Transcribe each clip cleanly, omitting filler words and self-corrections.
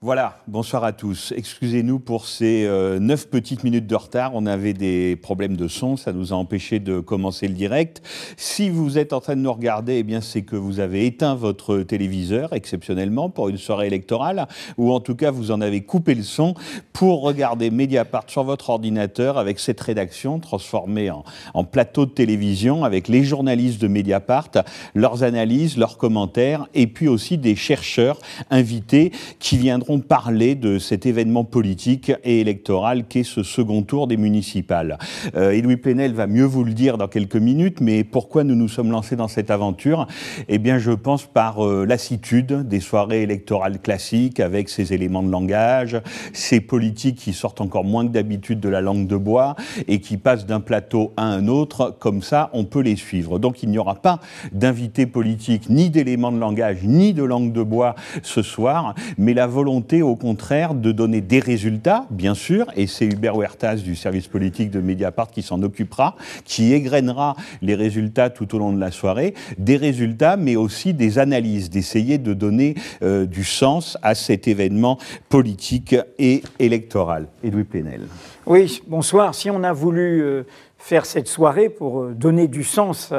Voilà, bonsoir à tous. Excusez-nous pour ces 9 petites minutes de retard. On avait des problèmes de son, ça nous a empêché de commencer le direct. Si vous êtes en train de nous regarder, eh bien c'est que vous avez éteint votre téléviseur exceptionnellement pour une soirée électorale, ou en tout cas vous en avez coupé le son pour regarder Mediapart sur votre ordinateur avec cette rédaction transformée en plateau de télévision avec les journalistes de Mediapart, leurs analyses, leurs commentaires et puis aussi des chercheurs invités qui viendront parler de cet événement politique et électoral qu'est ce second tour des municipales. Edoui Plenel va mieux vous le dire dans quelques minutes, mais pourquoi nous nous sommes lancés dans cette aventure? Eh bien, je pense par lassitude des soirées électorales classiques avec ces éléments de langage, ces politiques qui sortent encore moins que d'habitude de la langue de bois et qui passent d'un plateau à un autre. Comme ça, on peut les suivre. Donc, il n'y aura pas d'invités politiques, ni d'éléments de langage, ni de langue de bois ce soir, mais la volonté au contraire de donner des résultats, bien sûr, et c'est Hubert Huertas du service politique de Mediapart qui s'en occupera, qui égrènera les résultats tout au long de la soirée, des résultats mais aussi des analyses, d'essayer de donner du sens à cet événement politique et électoral. Edoui Plenel. Oui, bonsoir. Si on a voulu faire cette soirée pour donner du sens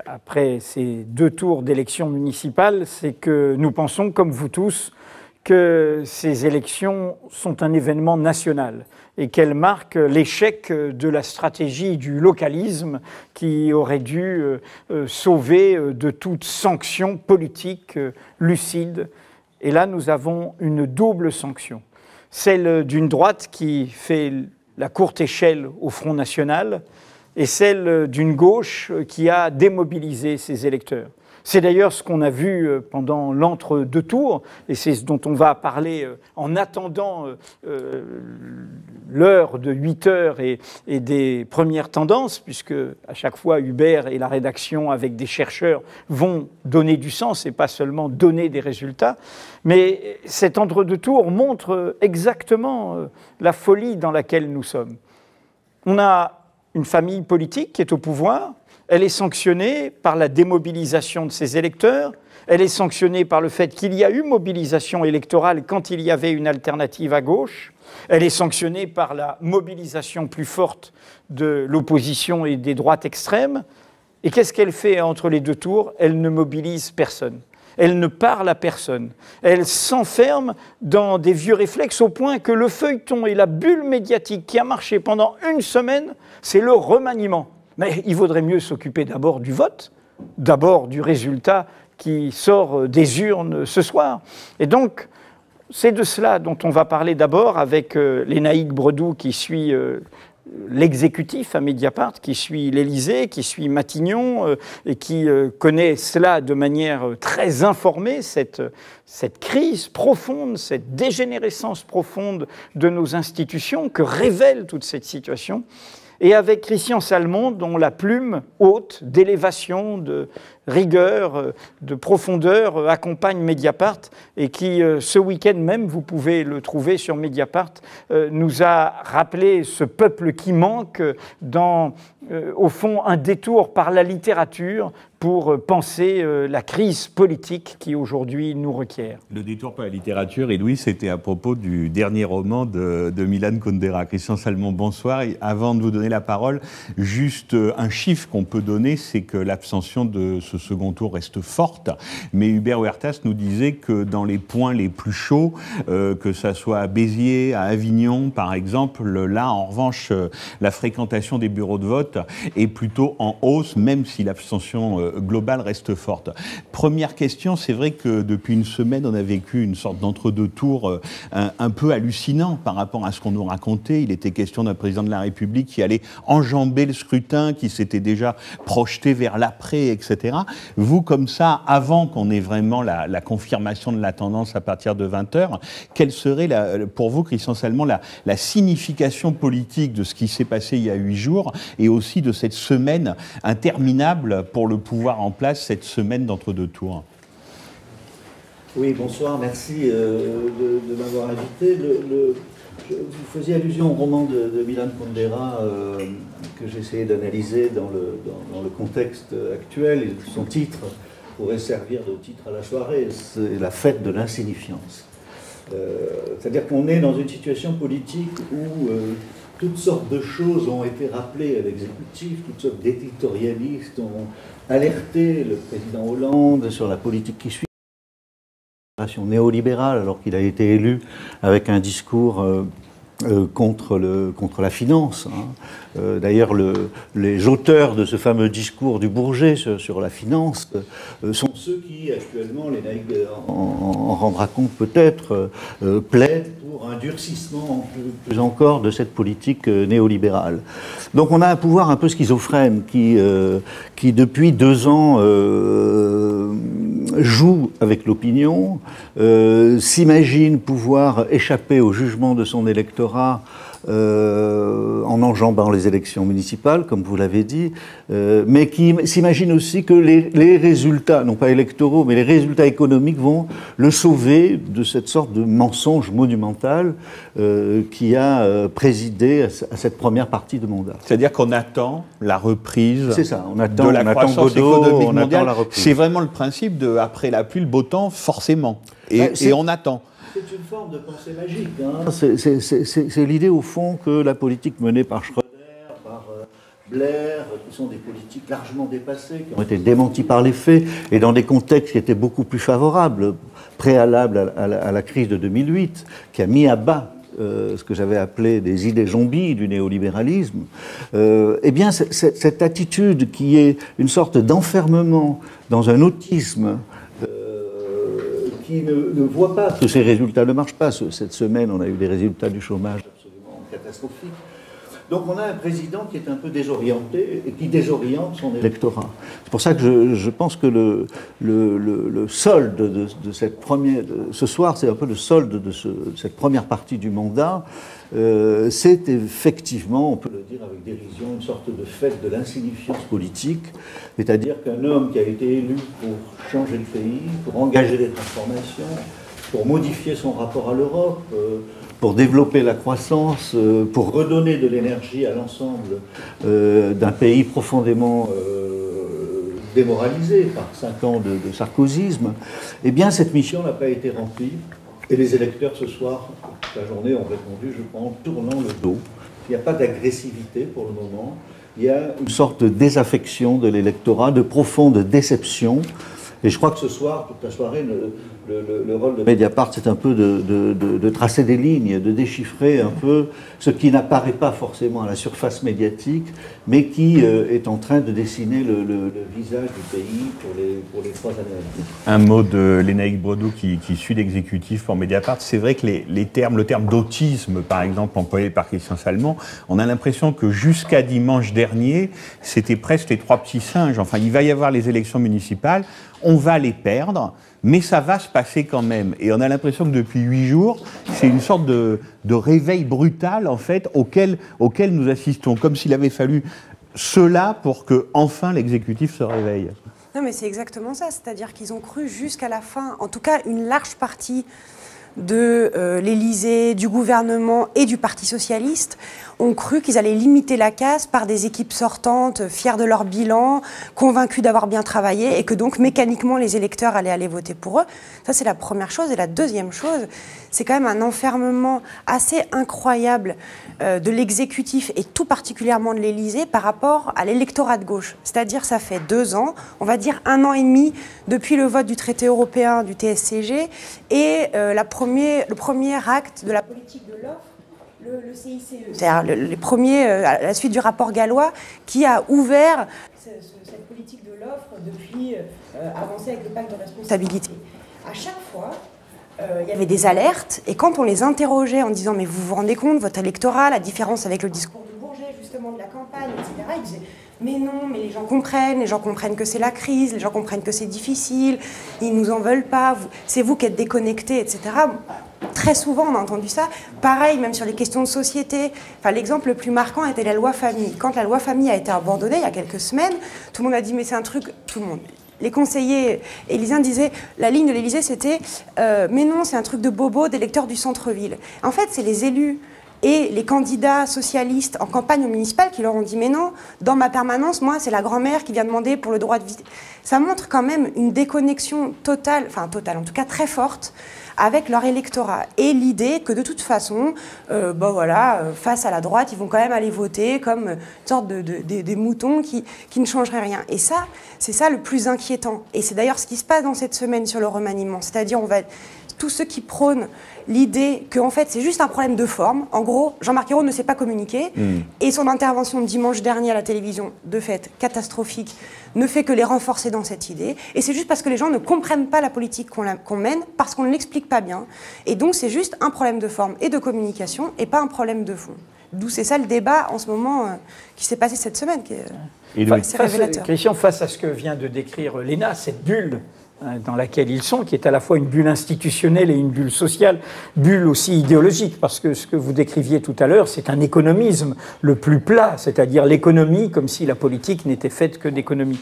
après ces 2 tours d'élections municipales, c'est que nous pensons, comme vous tous, que ces élections sont un événement national et qu'elles marquent l'échec de la stratégie du localisme qui aurait dû sauver de toute sanction politique lucide. Et là, nous avons une double sanction. Celle d'une droite qui fait la courte échelle au Front National et celle d'une gauche qui a démobilisé ses électeurs. C'est d'ailleurs ce qu'on a vu pendant l'entre-deux tours, et c'est ce dont on va parler en attendant l'heure de 8 heures et des premières tendances, puisque à chaque fois Hubert et la rédaction avec des chercheurs vont donner du sens et pas seulement donner des résultats. Mais cet entre-deux tours montre exactement la folie dans laquelle nous sommes. On a une famille politique qui est au pouvoir. Elle est sanctionnée par la démobilisation de ses électeurs, elle est sanctionnée par le fait qu'il y a eu mobilisation électorale quand il y avait une alternative à gauche, elle est sanctionnée par la mobilisation plus forte de l'opposition et des droites extrêmes. Et qu'est-ce qu'elle fait entre les 2 tours? Elle ne mobilise personne. Elle ne parle à personne. Elle s'enferme dans des vieux réflexes au point que le feuilleton et la bulle médiatique qui a marché pendant une semaine, c'est le remaniement. Mais il vaudrait mieux s'occuper d'abord du vote, d'abord du résultat qui sort des urnes ce soir. Et donc, c'est de cela dont on va parler d'abord avec Lénaïque Bredoux qui suit l'exécutif à Mediapart, qui suit l'Élysée, qui suit Matignon et qui connaît cela de manière très informée, cette crise profonde, cette dégénérescence profonde de nos institutions que révèle toute cette situation. Et avec Christian Salmon, dont la plume haute d'élévation, de rigueur, de profondeur accompagne Mediapart et qui, ce week-end même, vous pouvez le trouver sur Mediapart, nous a rappelé ce peuple qui manque dans, au fond, un détour par la littérature pour penser la crise politique qui aujourd'hui nous requiert. Le détour par la littérature, Edoui, c'était à propos du dernier roman de Milan Kundera. Christian Salmon, bonsoir. Et avant de vous donner la parole, juste un chiffre qu'on peut donner, c'est que l'abstention de ce second tour reste forte. Mais Hubert Huertas nous disait que dans les points les plus chauds, que ça soit à Béziers, à Avignon par exemple, là en revanche, la fréquentation des bureaux de vote est plutôt en hausse, même si l'abstention globale reste forte. Première question, c'est vrai que depuis une semaine, on a vécu une sorte d'entre-deux tours un peu hallucinant par rapport à ce qu'on nous racontait. Il était question d'un président de la République qui allait enjamber le scrutin, qui s'était déjà projeté vers l'après, etc. Vous, comme ça, avant qu'on ait vraiment la confirmation de la tendance à partir de 20h, quelle serait, pour vous, Christian Salmon, la signification politique de ce qui s'est passé il y a 8 jours et aussi de cette semaine interminable pour le pouvoir en place, cette semaine d'entre-deux tours? Oui, bonsoir, merci de m'avoir invité. Vous faisiez allusion au roman de Milan Kundera que j'ai essayé d'analyser dans le contexte actuel. Et son titre pourrait servir de titre à la soirée, c'est la fête de l'insignifiance. C'est-à-dire qu'on est dans une situation politique où toutes sortes de choses ont été rappelées à l'exécutif, toutes sortes d'éditorialistes ont alerté le président Hollande sur la politique qui suit, néolibérale, alors qu'il a été élu avec un discours contre la finance. D'ailleurs, les auteurs de ce fameux discours du Bourget sur la finance sont ceux qui, actuellement, Lénaïque en rendra compte peut-être, plaident pour un durcissement plus encore de cette politique néolibérale. Donc on a un pouvoir un peu schizophrène qui depuis 2 ans, joue avec l'opinion, s'imagine pouvoir échapper au jugement de son électorat en enjambant les élections municipales, comme vous l'avez dit, mais qui s'imagine aussi que les résultats, non pas électoraux, mais les résultats économiques vont le sauver de cette sorte de mensonge monumental qui a présidé à cette première partie de mandat. C'est-à-dire qu'on attend la reprise de la croissance économique mondiale. C'est vraiment le principe de après la pluie, le beau temps, forcément. Et on attend. C'est une forme de pensée magique. C'est l'idée, au fond, que la politique menée par Schröder, par Blair, qui sont des politiques largement dépassées, qui ont été démenties par les faits, et dans des contextes qui étaient beaucoup plus favorables, préalables à la crise de 2008, qui a mis à bas ce que j'avais appelé des idées zombies du néolibéralisme, eh bien, cette attitude qui est une sorte d'enfermement dans un autisme qui ne voit pas que ces résultats ne marchent pas. Cette semaine, on a eu des résultats du chômage absolument catastrophiques. Donc on a un président qui est un peu désorienté et qui désoriente son électorat. C'est pour ça que je pense que le solde de cette première... Ce soir, c'est un peu le solde de cette première partie du mandat. C'est effectivement, on peut le dire avec dérision, une sorte de fête de l'insignifiance politique, c'est-à-dire qu'un homme qui a été élu pour changer le pays, pour engager les transformations, pour modifier son rapport à l'Europe, pour développer la croissance, pour redonner de l'énergie à l'ensemble d'un pays profondément démoralisé par 5 ans de sarkozysme, eh bien cette mission n'a pas été remplie. Et les électeurs ce soir, toute la journée, ont répondu, je pense, en tournant le dos. Il n'y a pas d'agressivité pour le moment. Il y a une sorte de désaffection de l'électorat, de profonde déception. Et je crois que ce soir, toute la soirée, le rôle de Mediapart, c'est un peu de tracer des lignes, de déchiffrer un peu ce qui n'apparaît pas forcément à la surface médiatique, mais qui est en train de dessiner le visage du pays pour les 3 années à venir. Un mot de Lénaïque Bredou qui suit l'exécutif pour Mediapart. C'est vrai que le terme d'autisme, par exemple, employé par Christian Salmon, on a l'impression que jusqu'à dimanche dernier, c'était presque les 3 petits singes. Enfin, il va y avoir les élections municipales, on va les perdre, mais ça va se passer quand même. Et on a l'impression que depuis 8 jours, c'est une sorte de réveil brutal, en fait, auquel nous assistons, comme s'il avait fallu cela pour que enfin l'exécutif se réveille. Non, mais c'est exactement ça. C'est-à-dire qu'ils ont cru jusqu'à la fin, en tout cas une large partie de l'Élysée, du gouvernement et du Parti socialiste, ont cru qu'ils allaient limiter la casse par des équipes sortantes, fiers de leur bilan, convaincus d'avoir bien travaillé, et que donc mécaniquement les électeurs allaient aller voter pour eux. Ça, c'est la première chose. Et la deuxième chose, c'est quand même un enfermement assez incroyable de l'exécutif, et tout particulièrement de l'Élysée, par rapport à l'électorat de gauche. C'est-à-dire, ça fait 2 ans, on va dire 1 an et demi, depuis le vote du traité européen, du TSCG, et le premier acte de la politique de l'offre, le CICE, c'est-à-dire les premiers, à la suite du rapport Gallois, qui a ouvert cette politique de l'offre depuis avancer avec le pacte de responsabilité. À chaque fois, il y avait des alertes, et quand on les interrogeait en disant « mais vous vous rendez compte, votre électorat, la différence avec le discours de Bourget, justement, de la campagne, etc. » Ils disaient « mais non, mais les gens comprennent que c'est la crise, les gens comprennent que c'est difficile, ils nous en veulent pas, c'est vous qui êtes déconnectés, etc. » Très souvent, on a entendu ça. Pareil, même sur les questions de société. Enfin, l'exemple le plus marquant était la loi famille. Quand la loi famille a été abandonnée, il y a quelques semaines, tout le monde a dit « mais c'est un truc… » Tout le monde. Les conseillers élyséens disaient, la ligne de l'Élysée, c'était « mais non, c'est un truc de bobo, d'électeurs du centre-ville ». En fait, c'est les élus et les candidats socialistes en campagne au municipal qui leur ont dit « mais non, dans ma permanence, moi, c'est la grand-mère qui vient demander pour le droit de visite ». Ça montre quand même une déconnexion totale, enfin totale, en tout cas très forte, avec leur électorat. Et l'idée que de toute façon, face à la droite, ils vont quand même aller voter comme une sorte des moutons qui ne changeraient rien. Et ça, c'est ça le plus inquiétant. Et c'est d'ailleurs ce qui se passe dans cette semaine sur le remaniement. C'est-à-dire, tous ceux qui prônent l'idée qu'en fait, c'est juste un problème de forme. En gros, Jean-Marc Ayrault ne sait pas communiquer. Et son intervention de dimanche dernier à la télévision, de fait catastrophique, ne fait que les renforcer dans cette idée. Et c'est juste parce que les gens ne comprennent pas la politique qu'on mène, parce qu'on ne l'explique pas bien. Et donc, c'est juste un problème de forme et de communication, et pas un problème de fond. D'où c'est ça le débat en ce moment qui s'est passé cette semaine, qui est assez révélateur. Christian, face à ce que vient de décrire Léna, cette bulle dans laquelle ils sont, qui est à la fois une bulle institutionnelle et une bulle sociale, bulle aussi idéologique, parce que ce que vous décriviez tout à l'heure, c'est un économisme le plus plat, c'est-à-dire l'économie comme si la politique n'était faite que d'économie.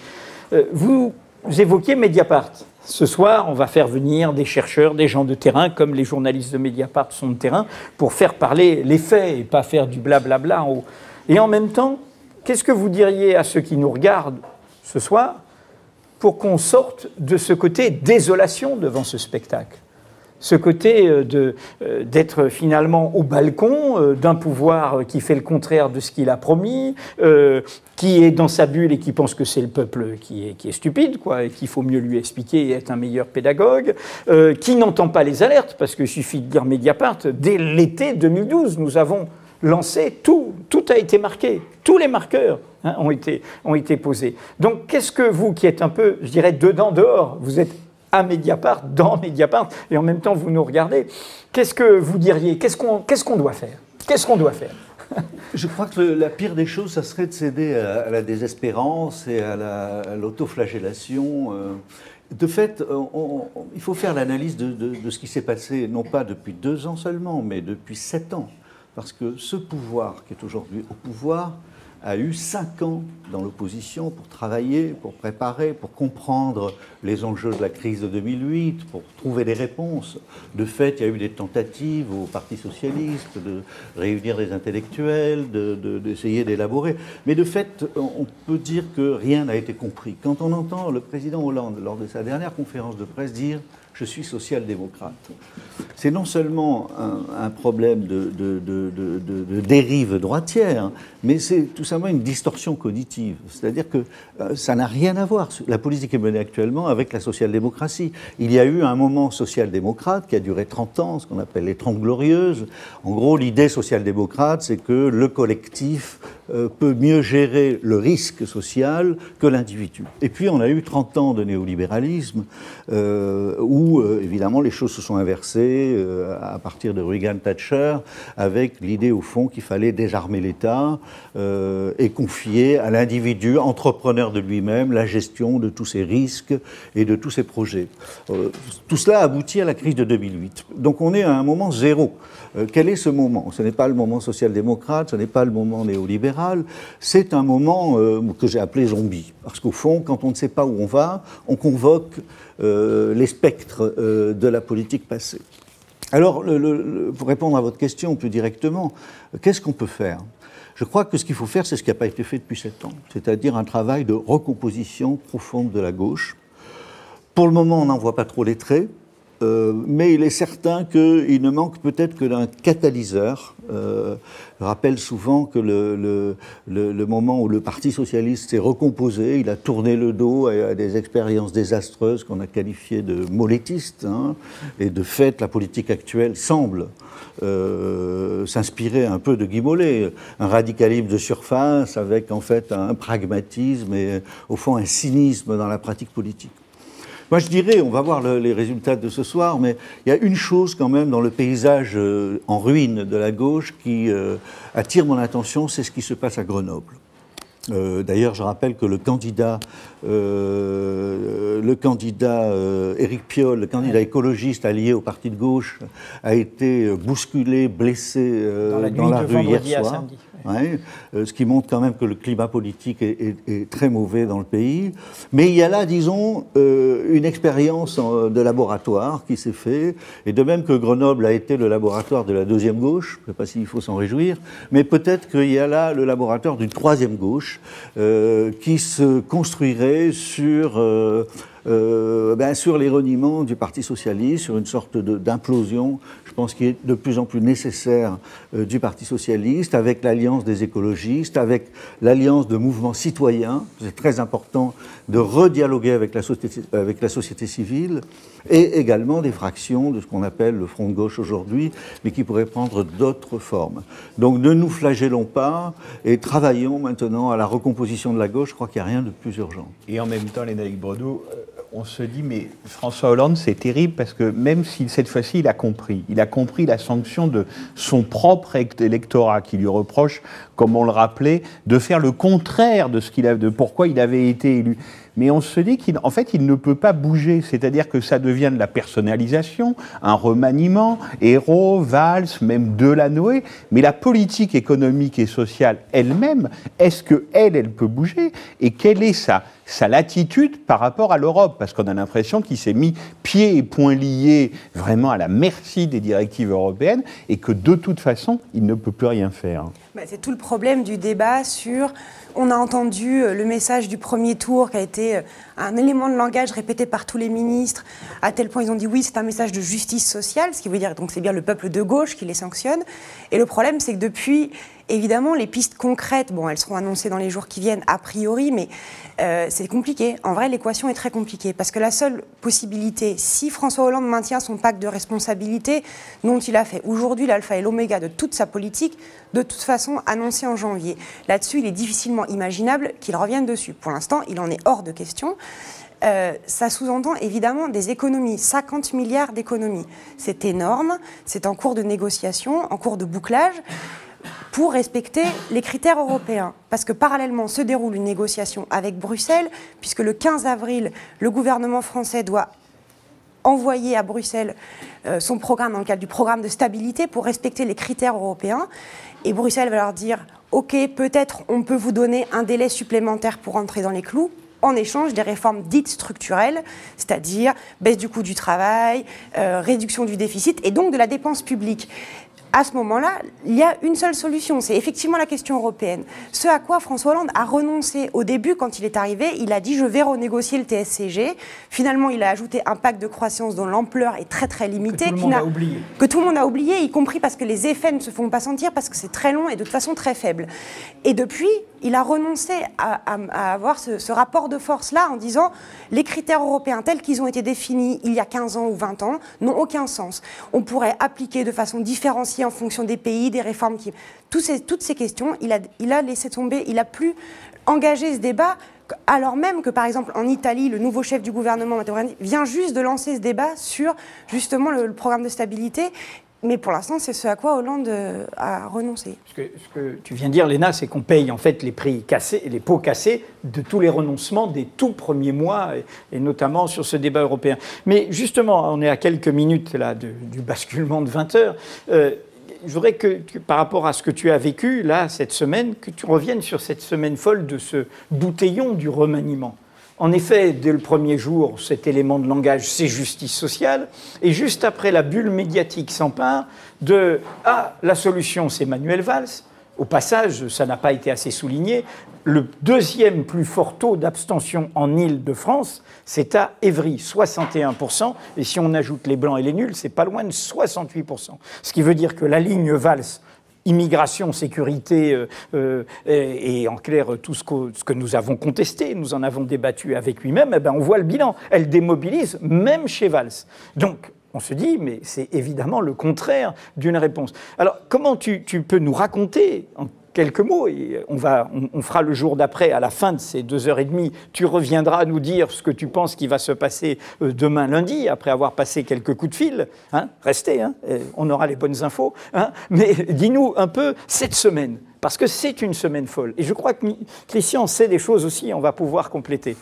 Vous évoquiez Mediapart. Ce soir, on va faire venir des chercheurs, des gens de terrain, comme les journalistes de Mediapart sont de terrain, pour faire parler les faits et pas faire du blablabla en haut. Et en même temps, qu'est-ce que vous diriez à ceux qui nous regardent ce soir pour qu'on sorte de ce côté désolation devant ce spectacle, ce côté d'être finalement au balcon d'un pouvoir qui fait le contraire de ce qu'il a promis, qui est dans sa bulle et qui pense que c'est le peuple qui est stupide, quoi, et qu'il faut mieux lui expliquer et être un meilleur pédagogue, qui n'entend pas les alertes, parce qu'il suffit de dire Mediapart, dès l'été 2012, nous avons lancé, tout a été marqué, tous les marqueurs ont été posés. Donc qu'est-ce que vous, qui êtes un peu, je dirais, dedans, dehors, vous êtes à Mediapart, dans Mediapart, et en même temps vous nous regardez, qu'est-ce que vous diriez, qu'est-ce qu'on doit faire? Qu'est-ce qu'on doit faire? Je crois que la pire des choses, ça serait de céder à la désespérance et à l'autoflagellation. De fait, il faut faire l'analyse de ce qui s'est passé, non pas depuis 2 ans seulement, mais depuis 7 ans. Parce que ce pouvoir qui est aujourd'hui au pouvoir a eu 5 ans dans l'opposition pour travailler, pour préparer, pour comprendre les enjeux de la crise de 2008, pour trouver des réponses. De fait, il y a eu des tentatives au Parti socialiste de réunir des intellectuels, d'essayer d'élaborer. Mais de fait, on peut dire que rien n'a été compris. Quand on entend le président Hollande, lors de sa dernière conférence de presse, dire « je suis social-démocrate », c'est non seulement un problème de dérive droitière, mais c'est tout simplement une distorsion cognitive. C'est-à-dire que ça n'a rien à voir, la politique est menée actuellement, avec la social-démocratie. Il y a eu un moment social-démocrate qui a duré 30 ans, ce qu'on appelle les 30 glorieuses. En gros, l'idée social-démocrate, c'est que le collectif peut mieux gérer le risque social que l'individu. Et puis, on a eu 30 ans de néolibéralisme où, évidemment, les choses se sont inversées à partir de Reagan-Thatcher, avec l'idée, au fond, qu'il fallait désarmer l'État et confier à l'individu, entrepreneur de lui-même, la gestion de tous ses risques et de tous ses projets. Tout cela aboutit à la crise de 2008. Donc, on est à un moment zéro. Quel est ce moment? Ce n'est pas le moment social-démocrate, ce n'est pas le moment néolibéral, c'est un moment que j'ai appelé zombie. Parce qu'au fond, quand on ne sait pas où on va, on convoque les spectres de la politique passée. Alors, pour répondre à votre question plus directement, qu'est-ce qu'on peut faire? Je crois que ce qu'il faut faire, c'est ce qui n'a pas été fait depuis 7 ans, c'est-à-dire un travail de recomposition profonde de la gauche. Pour le moment, on n'en voit pas trop les traits. Mais il est certain qu'il ne manque peut-être que d'un catalyseur. Je rappelle souvent que le moment où le Parti socialiste s'est recomposé, il a tourné le dos à des expériences désastreuses qu'on a qualifiées de molettistes. Et de fait, la politique actuelle semble s'inspirer un peu de Guy Mollet. Un radicalisme de surface avec en fait un pragmatisme et au fond un cynisme dans la pratique politique. Moi, je dirais, on va voir les résultats de ce soir, mais il y a une chose quand même dans le paysage en ruine de la gauche qui attire mon attention, c'est ce qui se passe à Grenoble. D'ailleurs, je rappelle que le candidat Éric Piolle, le candidat écologiste allié au parti de gauche, a été bousculé, blessé dans la rue hier soir. ouais, ce qui montre quand même que le climat politique est très mauvais dans le pays. Mais il y a là, disons, une expérience de laboratoire qui s'est faite, et de même que Grenoble a été le laboratoire de la deuxième gauche, je ne sais pas s'il faut s'en réjouir, mais peut-être qu'il y a là le laboratoire d'une troisième gauche qui se construirait sur les reniements du Parti socialiste, sur une sorte d'implosion, je pense, qui est de plus en plus nécessaire du Parti socialiste, avec l'alliance des écologistes, avec l'alliance de mouvements citoyens. C'est très important de redialoguer avec la société civile, et également des fractions de ce qu'on appelle le Front de gauche aujourd'hui, mais qui pourraient prendre d'autres formes. Donc ne nous flagellons pas et travaillons maintenant à la recomposition de la gauche. Je crois qu'il n'y a rien de plus urgent. Et en même temps, Lénaïque Bredoux, on se dit, mais François Hollande, c'est terrible parce que même si cette fois-ci, il a compris la sanction de son propre électorat qui lui reproche, comme on le rappelait, de faire le contraire de pourquoi il avait été élu. Mais on se dit qu'en fait, il ne peut pas bouger. C'est-à-dire que ça devient de la personnalisation, un remaniement, Ayrault, Valls, même Delanoë. Mais la politique économique et sociale elle-même, est-ce qu'elle peut bouger? Et quelle est sa latitude par rapport à l'Europe? Parce qu'on a l'impression qu'il s'est mis pieds et poings liés vraiment à la merci des directives européennes et que de toute façon, il ne peut plus rien faire. C'est tout le problème du débat sur... On a entendu le message du premier tour qui a été un élément de langage répété par tous les ministres, à tel point ils ont dit oui, c'est un message de justice sociale, ce qui veut dire donc c'est bien le peuple de gauche qui les sanctionne. Et le problème, c'est que depuis, évidemment, les pistes concrètes, bon, elles seront annoncées dans les jours qui viennent, a priori, mais c'est compliqué. En vrai, l'équation est très compliquée, parce que la seule possibilité, si François Hollande maintient son pacte de responsabilité, dont il a fait aujourd'hui l'alpha et l'oméga de toute sa politique, de toute façon annoncé en janvier. Là-dessus, il est difficilement imaginable qu'il revienne dessus. Pour l'instant, il en est hors de question. Ça sous-entend évidemment des économies, 50 milliards d'économies. C'est énorme, c'est en cours de négociation, en cours de bouclage, pour respecter les critères européens. Parce que parallèlement se déroule une négociation avec Bruxelles, puisque le 15 avril, le gouvernement français doit envoyer à Bruxelles son programme dans le cadre du programme de stabilité pour respecter les critères européens. Et Bruxelles va leur dire « Ok, peut-être on peut vous donner un délai supplémentaire pour entrer dans les clous », en échange des réformes dites structurelles, c'est-à-dire baisse du coût du travail, réduction du déficit et donc de la dépense publique. À ce moment-là, il y a une seule solution, c'est effectivement la question européenne. Ce à quoi François Hollande a renoncé au début quand il est arrivé, il a dit « je vais renégocier le TSCG ». Finalement, il a ajouté un pacte de croissance dont l'ampleur est très très limitée. Que tout le monde a oublié. Que tout le monde a oublié, y compris parce que les effets ne se font pas sentir, parce que c'est très long et de toute façon très faible. Et depuis, il a renoncé à avoir ce rapport de force-là en disant « les critères européens tels qu'ils ont été définis il y a 15 ans ou 20 ans n'ont aucun sens. On pourrait appliquer de façon différenciée en fonction des pays, des réformes qui... » Toutes ces questions, il a laissé tomber, il n'a plus engagé ce débat, alors même que, par exemple, en Italie, le nouveau chef du gouvernement, Matteo Renzi, vient juste de lancer ce débat sur, justement, le programme de stabilité. Mais pour l'instant, c'est ce à quoi Hollande a renoncé. Ce que tu viens de dire, Léna, c'est qu'on paye en fait les prix cassés, les pots cassés de tous les renoncements des tout premiers mois, et notamment sur ce débat européen. Mais justement, on est à quelques minutes là, du basculement de 20 heures. Je voudrais que, par rapport à ce que tu as vécu là cette semaine, que tu reviennes sur cette semaine folle de ce bouteillon du remaniement. En effet, dès le premier jour, cet élément de langage, c'est justice sociale. Et juste après, la bulle médiatique s'empare de « Ah, la solution, c'est Manuel Valls ». Au passage, ça n'a pas été assez souligné, le deuxième plus fort taux d'abstention en Île-de-France, c'est à Évry, 61%. Et si on ajoute les blancs et les nuls, c'est pas loin de 68%. Ce qui veut dire que la ligne Valls, immigration, sécurité et en clair tout ce que nous avons contesté, nous en avons débattu avec lui-même, eh ben on voit le bilan. Elle démobilise même chez Valls. Donc, on se dit, mais c'est évidemment le contraire d'une réponse. Alors, comment tu peux nous raconter, en quelques mots, et on fera le jour d'après, à la fin de ces 2h30, tu reviendras nous dire ce que tu penses qui va se passer demain lundi, après avoir passé quelques coups de fil. Hein, restez, hein, on aura les bonnes infos. Hein, mais dis-nous un peu cette semaine, parce que c'est une semaine folle. Et je crois que Christian sait des choses aussi, on va pouvoir compléter.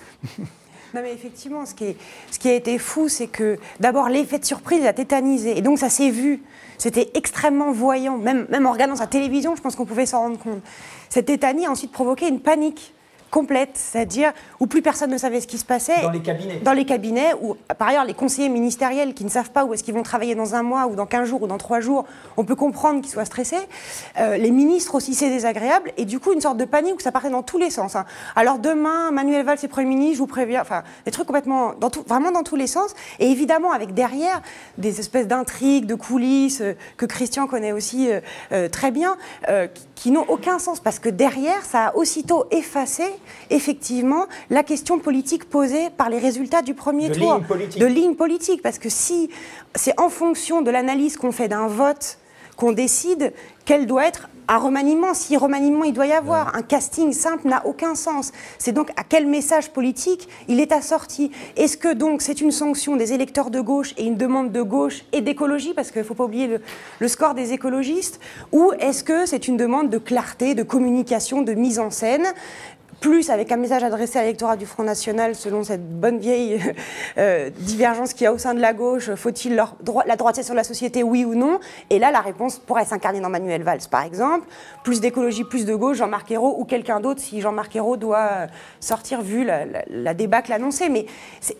Non mais effectivement, ce qui a été fou, c'est que d'abord l'effet de surprise a tétanisé, et donc ça s'est vu. C'était extrêmement voyant, même en regardant sa télévision, je pense qu'on pouvait s'en rendre compte. Cette tétanie a ensuite provoqué une panique complète, c'est-à-dire où plus personne ne savait ce qui se passait. Dans les cabinets. Dans les cabinets, où par ailleurs les conseillers ministériels qui ne savent pas où est-ce qu'ils vont travailler dans un mois, ou dans 15 jours, ou dans 3 jours, on peut comprendre qu'ils soient stressés. Les ministres aussi, c'est désagréable, et du coup une sorte de panique où ça partait dans tous les sens. Hein. Alors demain, Manuel Valls est Premier ministre, je vous préviens, enfin des trucs complètement, vraiment dans tous les sens, et évidemment avec derrière des espèces d'intrigues, de coulisses, que Christian connaît aussi très bien, qui n'ont aucun sens, parce que derrière, ça a aussitôt effacé effectivement la question politique posée par les résultats du premier tour. De ligne politique, parce que si c'est en fonction de l'analyse qu'on fait d'un vote qu'on décide quel doit être un remaniement, si remaniement il doit y avoir, un casting simple n'a aucun sens. C'est donc à quel message politique il est assorti. Est-ce que donc c'est une sanction des électeurs de gauche et une demande de gauche et d'écologie, parce qu'il ne faut pas oublier le score des écologistes, ou est-ce que c'est une demande de clarté, de communication, de mise en scène, plus avec un message adressé à l'électorat du Front National, selon cette bonne vieille divergence qu'il y a au sein de la gauche, faut-il la droitier sur la société, oui ou non? Et là, la réponse pourrait s'incarner dans Manuel Valls, par exemple. Plus d'écologie, plus de gauche, Jean-Marc Ayrault ou quelqu'un d'autre, si Jean-Marc Ayrault doit sortir, vu la débâcle annoncée. Mais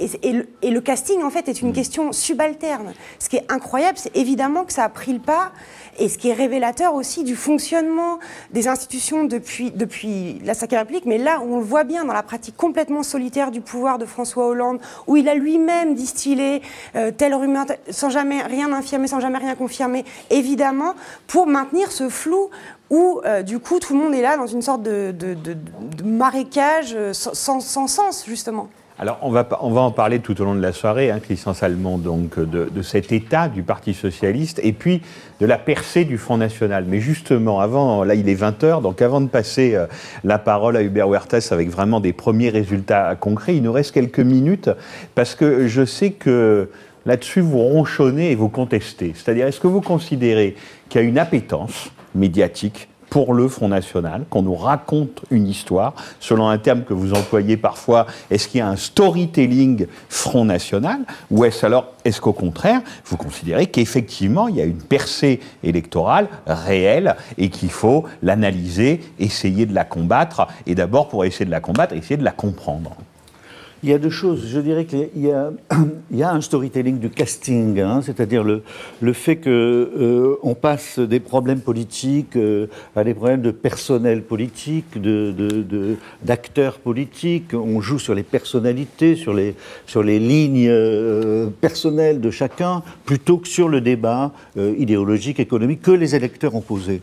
et le casting, en fait, est une question subalterne. Ce qui est incroyable, c'est évidemment que ça a pris le pas, et ce qui est révélateur aussi du fonctionnement des institutions depuis la Ve République, mais là où on le voit bien dans la pratique complètement solitaire du pouvoir de François Hollande, où il a lui-même distillé telle rumeur, sans jamais rien infirmer, sans jamais rien confirmer, évidemment, pour maintenir ce flou où, du coup, tout le monde est là dans une sorte de marécage sans sens, justement. Alors, on va en parler tout au long de la soirée, hein, Christian Salmon, donc, de cet état du Parti socialiste et puis de la percée du Front National. Mais justement, là il est 20h, donc avant de passer la parole à Hubert Huertas avec vraiment des premiers résultats concrets, il nous reste quelques minutes parce que je sais que là-dessus vous ronchonnez et vous contestez. C'est-à-dire, est-ce que vous considérez qu'il y a une appétence médiatique pour le Front National, qu'on nous raconte une histoire, selon un terme que vous employez parfois, est-ce qu'il y a un storytelling Front National, ou est-ce qu'au contraire, vous considérez qu'effectivement, il y a une percée électorale réelle et qu'il faut l'analyser, essayer de la combattre, et d'abord, pour essayer de la combattre, essayer de la comprendre? Il y a deux choses. Je dirais qu'il y a un storytelling du casting, hein, c'est-à-dire le fait qu'on passe des problèmes politiques à des problèmes de personnel politique, d'acteurs politiques. On joue sur les personnalités, sur les lignes personnelles de chacun, plutôt que sur le débat idéologique, économique que les électeurs ont posé.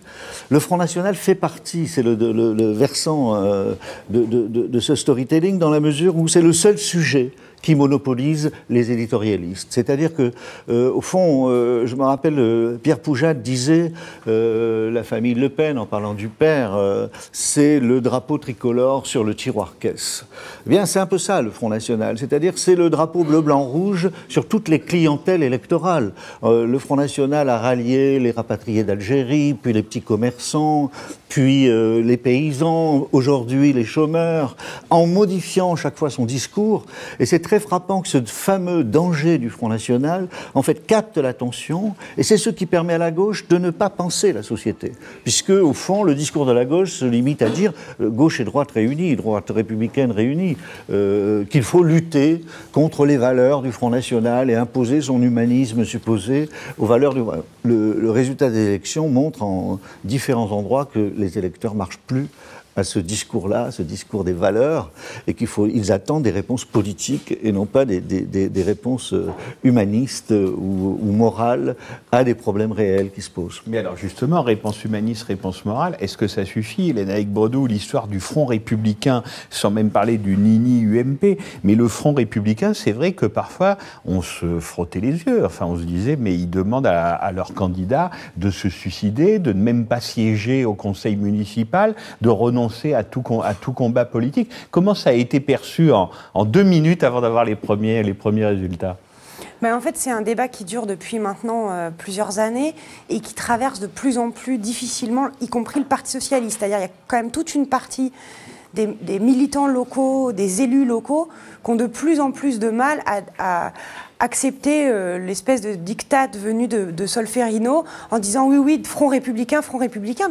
Le Front National fait partie, c'est le versant de ce storytelling, dans la mesure où c'est le seul sujet qui monopolise les éditorialistes. C'est-à-dire que, au fond, je me rappelle, Pierre Poujade disait la famille Le Pen, en parlant du père, c'est le drapeau tricolore sur le tiroir-caisse. Eh bien, c'est un peu ça, le Front National. C'est-à-dire que c'est le drapeau bleu-blanc-rouge sur toutes les clientèles électorales. Le Front National a rallié les rapatriés d'Algérie, puis les petits commerçants, puis les paysans, aujourd'hui les chômeurs, en modifiant chaque fois son discours. Et c'est très frappant que ce fameux danger du Front National, en fait, capte l'attention, et c'est ce qui permet à la gauche de ne pas penser la société. Puisque, au fond, le discours de la gauche se limite à dire gauche et droite réunies, droite républicaine réunie, qu'il faut lutter contre les valeurs du Front National et imposer son humanisme supposé aux valeurs du... Le résultat des élections montre en différents endroits que les électeurs ne marchent plus à ce discours-là, ce discours des valeurs, et ils attendent des réponses politiques et non pas des réponses humanistes ou morales à des problèmes réels qui se posent. Mais alors justement, réponse humaniste, réponse morale, est-ce que ça suffit? Hélène Bredou, l'histoire du Front républicain, sans même parler du Nini-UMP, mais le Front républicain, c'est vrai que parfois on se frottait les yeux, enfin on se disait, mais ils demandent à leurs candidats de se suicider, de ne même pas siéger au conseil municipal, de renoncer à tout combat politique. Comment ça a été perçu en 2 minutes avant d'avoir les premiers résultats? En fait, c'est un débat qui dure depuis maintenant plusieurs années et qui traverse de plus en plus difficilement, y compris le Parti socialiste. C'est-à-dire qu'il y a quand même toute une partie des militants locaux, des élus locaux qui ont de plus en plus de mal à accepter l'espèce de diktat venu de Solferino en disant oui, front républicain,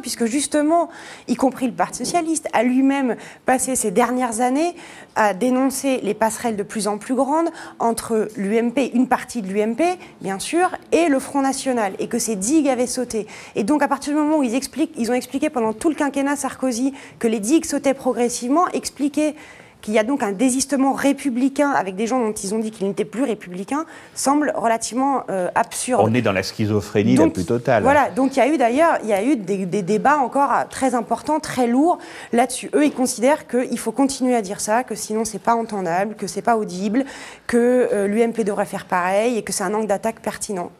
puisque justement, y compris le Parti socialiste, a lui-même passé ces dernières années à dénoncer les passerelles de plus en plus grandes entre l'UMP, une partie de l'UMP, bien sûr, et le Front National, et que ces digues avaient sauté. Et donc, à partir du moment où ils ont expliqué pendant tout le quinquennat Sarkozy que les digues sautaient progressivement, expliquer qu'il y a donc un désistement républicain avec des gens dont ils ont dit qu'ils n'étaient plus républicains, semble relativement absurde. On est dans la schizophrénie la plus totale. Voilà, donc il y a eu des débats encore très importants, très lourds là-dessus. Eux, ils considèrent qu'il faut continuer à dire ça, que sinon c'est pas entendable, que c'est pas audible, que l'UMP devrait faire pareil et que c'est un angle d'attaque pertinent.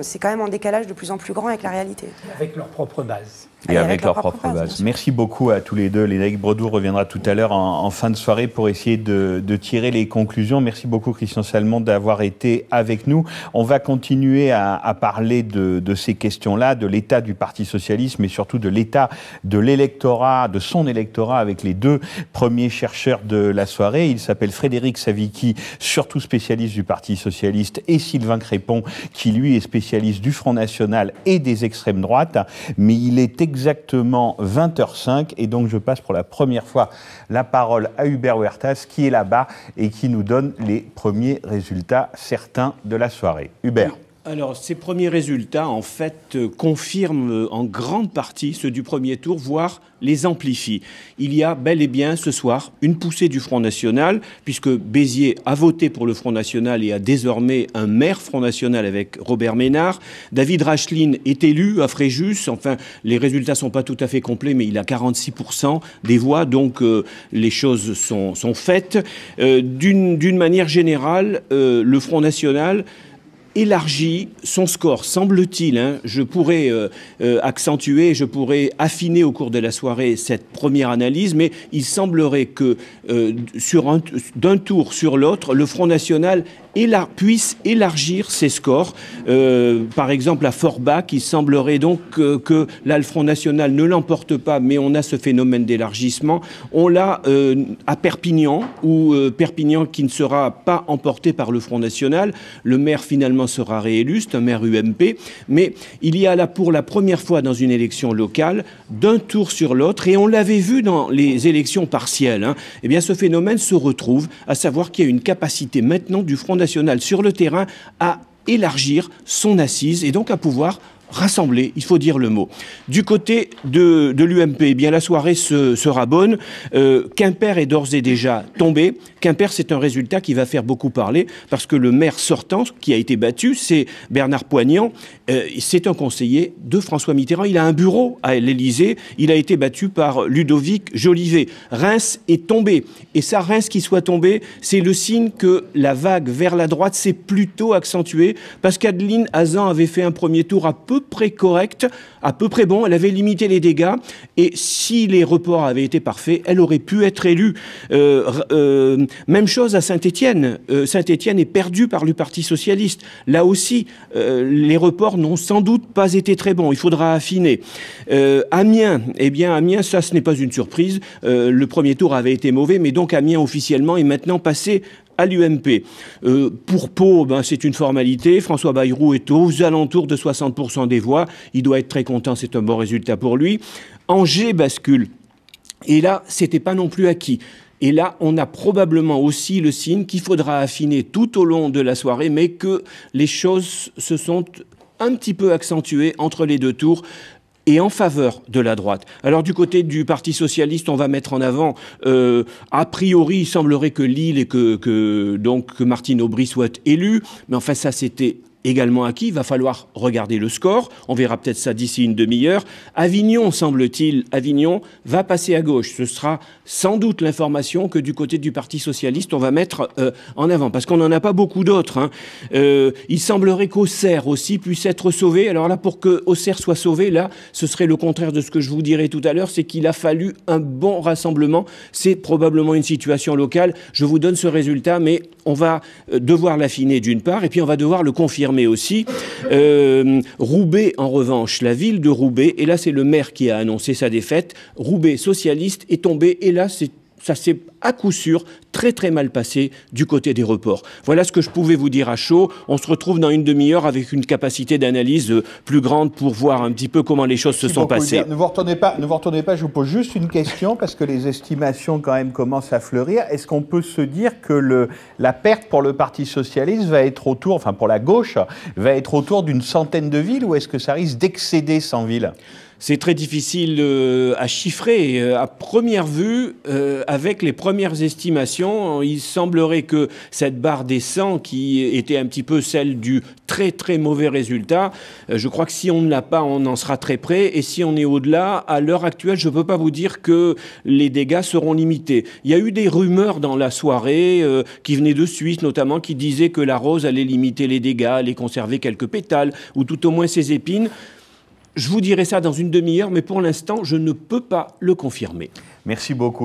C'est quand même en décalage de plus en plus grand avec la réalité. Avec leur propre base. Et avec leur propre base. Merci beaucoup à tous les deux. Lénaïque Bredou reviendra tout à l'heure en fin de soirée pour essayer de tirer les conclusions. Merci beaucoup Christian Salmon d'avoir été avec nous. On va continuer à parler de ces questions-là, de l'état du Parti socialiste, mais surtout de l'état de l'électorat, de son électorat avec les deux premiers chercheurs de la soirée. Il s'appelle Frédéric Savicki, surtout spécialiste du Parti socialiste, et Sylvain Crépon, qui lui est spécialiste du Front National et des extrêmes droites. Mais il est exactement 20h05 et donc je passe pour la première fois la parole à Hubert Huertas qui est là-bas et qui nous donne les premiers résultats certains de la soirée. Hubert. Alors, ces premiers résultats, en fait, confirment en grande partie ceux du premier tour, voire les amplifient. Il y a bel et bien, ce soir, une poussée du Front National, puisque Béziers a voté pour le Front National et a désormais un maire Front National avec Robert Ménard. David Racheline est élu à Fréjus. Enfin, les résultats ne sont pas tout à fait complets, mais il a 46% des voix, donc les choses sont faites. D'une manière générale, le Front National élargit son score, semble-t-il. Je pourrais accentuer, je pourrais affiner au cours de la soirée cette première analyse, mais il semblerait que d'un tour sur l'autre, le Front National puisse élargir ses scores. Par exemple, à Forbach, il semblerait donc que là, le Front National ne l'emporte pas, mais on a ce phénomène d'élargissement. On l'a à Perpignan, où Perpignan qui ne sera pas emporté par le Front National. Le maire, finalement, sera réélu, c'est un maire UMP. Mais il y a là, pour la première fois dans une élection locale, d'un tour sur l'autre, et on l'avait vu dans les élections partielles, eh bien, ce phénomène se retrouve, à savoir qu'il y a une capacité maintenant du Front National sur le terrain à élargir son assise et donc à pouvoir rassembler, il faut dire le mot. Du côté de l'UMP, eh bien la soirée sera bonne. Quimper est d'ores et déjà tombé. Quimper, c'est un résultat qui va faire beaucoup parler parce que le maire sortant qui a été battu, c'est Bernard Poignant. C'est un conseiller de François Mitterrand. Il a un bureau à l'Élysée. Il a été battu par Ludovic Jolivet. Reims est tombé. Et ça, Reims qui soit tombé, c'est le signe que la vague vers la droite s'est plutôt accentuée parce qu'Adeline Hazan avait fait un premier tour à peu près correct, à peu près bon, elle avait limité les dégâts, et si les reports avaient été parfaits, elle aurait pu être élue. Même chose à Saint-Étienne. Saint-Étienne est perdu par le Parti socialiste. Là aussi, les reports n'ont sans doute pas été très bons. Il faudra affiner. Amiens, eh bien Amiens, ça ce n'est pas une surprise. Le premier tour avait été mauvais, mais donc Amiens officiellement est maintenant passé à l'UMP. Pour Pau, c'est une formalité. François Bayrou est aux alentours de 60% des voix. Il doit être très content, c'est un bon résultat pour lui. Angers bascule. Et là, c'était pas non plus acquis. Et là, on a probablement aussi le signe qu'il faudra affiner tout au long de la soirée, mais que les choses se sont un petit peu accentuées entre les deux tours et en faveur de la droite. Alors du côté du Parti socialiste, on va mettre en avant, a priori, il semblerait que Lille et que Martine Aubry soit élue, mais enfin ça c'était également acquis, il va falloir regarder le score, on verra peut-être ça d'ici une demi-heure. Avignon, semble-t-il, Avignon va passer à gauche. Ce sera sans doute l'information que du côté du Parti socialiste, on va mettre en avant, parce qu'on n'en a pas beaucoup d'autres. Il semblerait qu'Auxerre aussi puisse être sauvé. Alors là, pour que Auxerre soit sauvé, là, ce serait le contraire de ce que je vous dirai tout à l'heure, c'est qu'il a fallu un bon rassemblement. C'est probablement une situation locale. Je vous donne ce résultat, mais on va devoir l'affiner d'une part, et puis on va devoir le confirmer confirmer aussi. Roubaix, en revanche, la ville de Roubaix, et là c'est le maire qui a annoncé sa défaite, Roubaix socialiste est tombé, et là ça s'est à coup sûr très très mal passé du côté des reports. Voilà ce que je pouvais vous dire à chaud. On se retrouve dans une demi-heure avec une capacité d'analyse plus grande pour voir un petit peu comment les choses se sont passées. Ne vous retournez pas, je vous pose juste une question parce que les estimations quand même commencent à fleurir. Est-ce qu'on peut se dire que la perte pour le Parti socialiste va être autour, enfin pour la gauche, va être autour d'une centaine de villes, ou est-ce que ça risque d'excéder 100 villes ? C'est très difficile à chiffrer. À première vue, avec les premières estimations, il semblerait que cette barre des 100, qui était un petit peu celle du très très mauvais résultat, je crois que si on ne l'a pas, on en sera très près. Et si on est au-delà, à l'heure actuelle, je ne peux pas vous dire que les dégâts seront limités. Il y a eu des rumeurs dans la soirée qui venaient de Suisse notamment, qui disaient que la rose allait limiter les dégâts, allait conserver quelques pétales, ou tout au moins ses épines. Je vous dirai ça dans une demi-heure, mais pour l'instant, je ne peux pas le confirmer. Merci beaucoup.